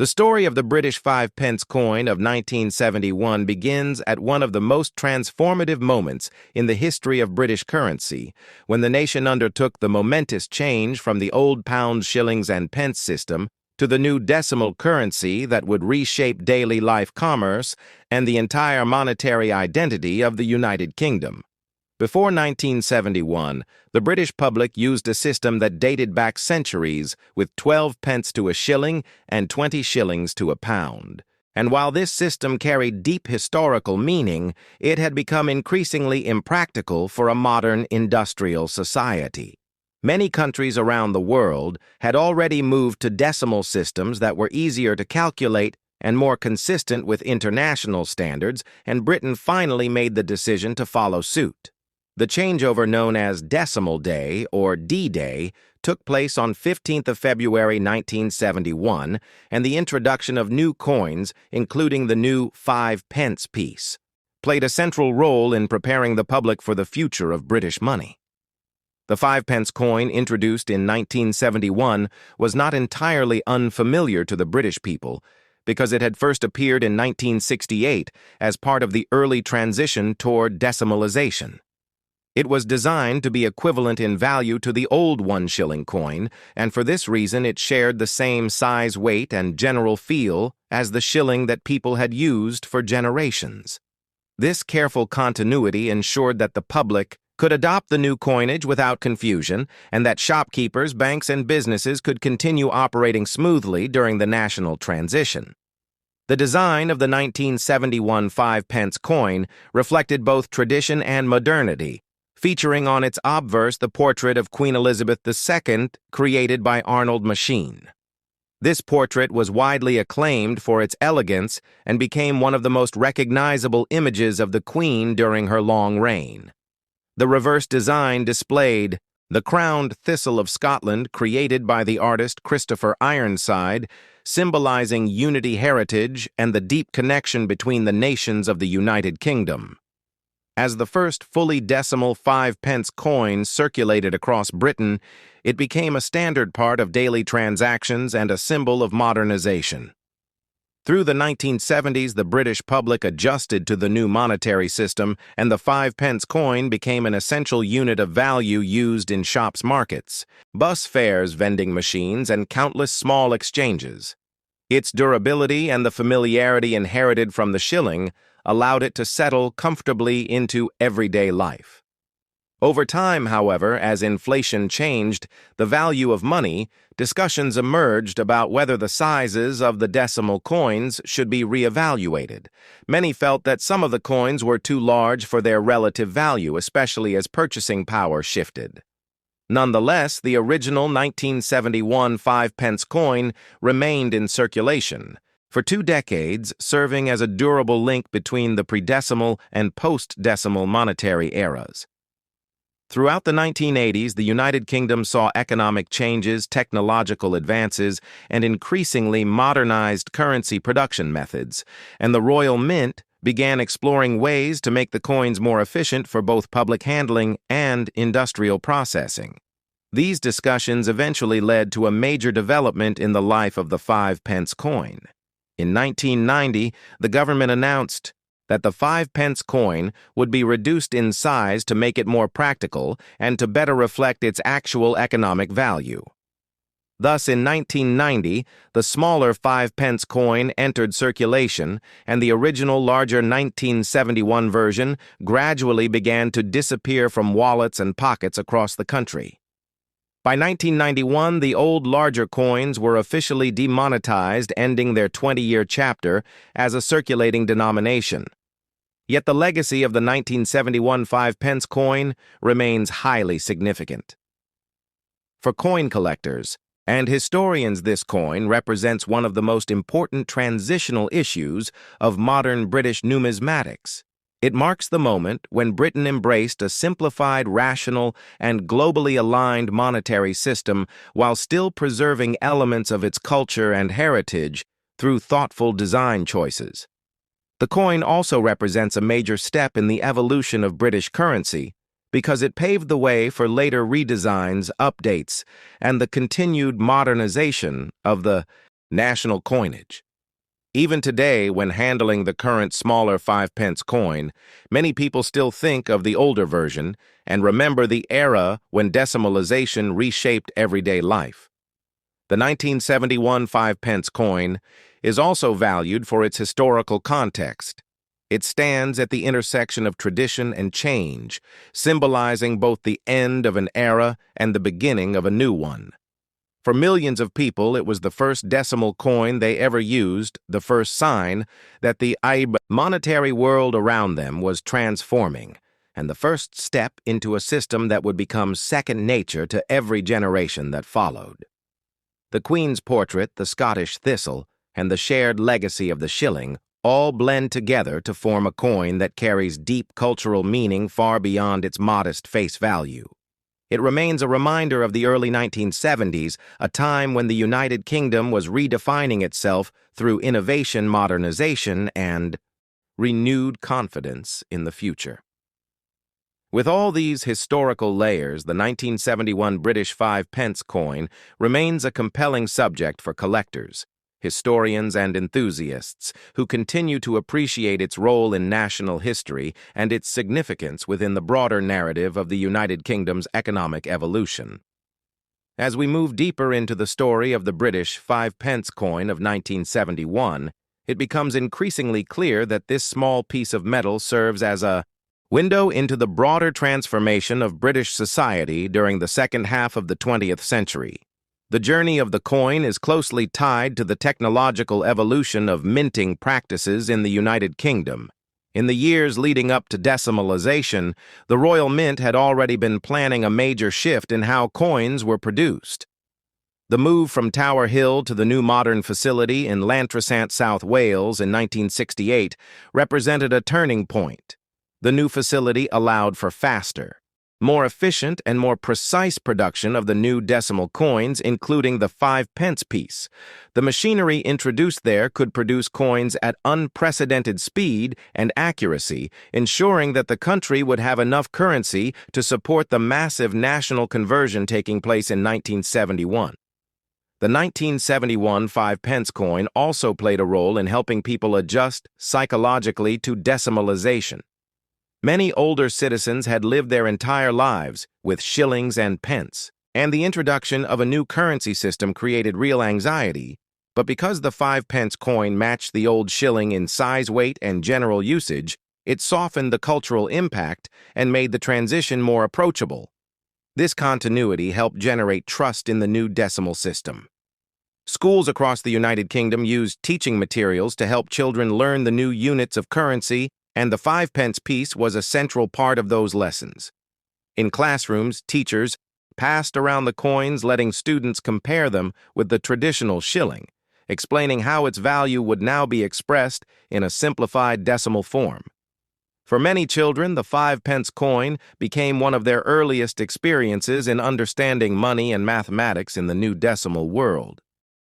The story of the British 5 pence coin of 1971 begins at one of the most transformative moments in the history of British currency, when the nation undertook the momentous change from the old pounds, shillings, and pence system to the new decimal currency that would reshape daily life commerce and the entire monetary identity of the United Kingdom. Before 1971, the British public used a system that dated back centuries, with 12 pence to a shilling and 20 shillings to a pound. And while this system carried deep historical meaning, it had become increasingly impractical for a modern industrial society. Many countries around the world had already moved to decimal systems that were easier to calculate and more consistent with international standards, and Britain finally made the decision to follow suit. The changeover, known as Decimal Day, or D-Day, took place on 15th of February 1971, and the introduction of new coins, including the new 5 pence piece, played a central role in preparing the public for the future of British money. The 5 pence coin, introduced in 1971, was not entirely unfamiliar to the British people, because it had first appeared in 1968 as part of the early transition toward decimalisation. It was designed to be equivalent in value to the old 1 shilling coin, and for this reason it shared the same size, weight, and general feel as the shilling that people had used for generations. This careful continuity ensured that the public could adopt the new coinage without confusion, and that shopkeepers, banks, and businesses could continue operating smoothly during the national transition. The design of the 1971 5 pence coin reflected both tradition and modernity, featuring on its obverse the portrait of Queen Elizabeth II, created by Arnold Machin. This portrait was widely acclaimed for its elegance and became one of the most recognizable images of the Queen during her long reign. The reverse design displayed the crowned thistle of Scotland, created by the artist Christopher Ironside, symbolizing unity, heritage, and the deep connection between the nations of the United Kingdom. As the first fully decimal 5 pence coin circulated across Britain, it became a standard part of daily transactions and a symbol of modernization. Through the 1970s, the British public adjusted to the new monetary system, and the 5 pence coin became an essential unit of value used in shops, markets, bus fares, vending machines, and countless small exchanges. Its durability and the familiarity inherited from the shilling allowed it to settle comfortably into everyday life. Over time, however, as inflation changed the value of money, discussions emerged about whether the sizes of the decimal coins should be reevaluated. Many felt that some of the coins were too large for their relative value, especially as purchasing power shifted. Nonetheless, the original 1971 5 pence coin remained in circulation for 2 decades, serving as a durable link between the pre-decimal and post-decimal monetary eras. Throughout the 1980s, the United Kingdom saw economic changes, technological advances, and increasingly modernized currency production methods, and the Royal Mint began exploring ways to make the coins more efficient for both public handling and industrial processing. These discussions eventually led to a major development in the life of the 5 pence coin. In 1990, the government announced that the 5 pence coin would be reduced in size to make it more practical and to better reflect its actual economic value. Thus, in 1990, the smaller 5 pence coin entered circulation, and the original larger 1971 version gradually began to disappear from wallets and pockets across the country. By 1991, the old larger coins were officially demonetized, ending their 20-year chapter as a circulating denomination. Yet the legacy of the 1971 5 pence coin remains highly significant. For coin collectors and historians, this coin represents one of the most important transitional issues of modern British numismatics. It marks the moment when Britain embraced a simplified, rational, and globally aligned monetary system while still preserving elements of its culture and heritage through thoughtful design choices. The coin also represents a major step in the evolution of British currency because it paved the way for later redesigns, updates, and the continued modernization of the National coinage. Even today, when handling the current smaller 5-pence coin, many people still think of the older version and remember the era when decimalisation reshaped everyday life. The 1971 5-pence coin is also valued for its historical context. It stands at the intersection of tradition and change, symbolizing both the end of an era and the beginning of a new one. For millions of people, it was the first decimal coin they ever used, the first sign that the monetary world around them was transforming, and the first step into a system that would become second nature to every generation that followed. The Queen's portrait, the Scottish thistle, and the shared legacy of the shilling all blend together to form a coin that carries deep cultural meaning far beyond its modest face value. It remains a reminder of the early 1970s, a time when the United Kingdom was redefining itself through innovation, modernization, and renewed confidence in the future. With all these historical layers, the 1971 British 5-pence coin remains a compelling subject for collectors, historians, and enthusiasts who continue to appreciate its role in national history and its significance within the broader narrative of the United Kingdom's economic evolution. As we move deeper into the story of the British 5-pence coin of 1971, it becomes increasingly clear that this small piece of metal serves as a window into the broader transformation of British society during the second half of the 20th century. The journey of the coin is closely tied to the technological evolution of minting practices in the United Kingdom. In the years leading up to decimalisation, the Royal Mint had already been planning a major shift in how coins were produced. The move from Tower Hill to the new modern facility in Llantrisant, South Wales in 1968 represented a turning point. The new facility allowed for faster, more efficient, and more precise production of the new decimal coins, including the 5-pence piece. The machinery introduced there could produce coins at unprecedented speed and accuracy, ensuring that the country would have enough currency to support the massive national conversion taking place in 1971. The 1971 5-pence coin also played a role in helping people adjust psychologically to decimalisation. Many older citizens had lived their entire lives with shillings and pence, and the introduction of a new currency system created real anxiety. But because the 5-pence coin matched the old shilling in size, weight, and general usage, it softened the cultural impact and made the transition more approachable. This continuity helped generate trust in the new decimal system. Schools across the United Kingdom used teaching materials to help children learn the new units of currency, and the 5-pence piece was a central part of those lessons. In classrooms, teachers passed around the coins, letting students compare them with the traditional shilling, explaining how its value would now be expressed in a simplified decimal form. For many children, the 5-pence coin became one of their earliest experiences in understanding money and mathematics in the new decimal world.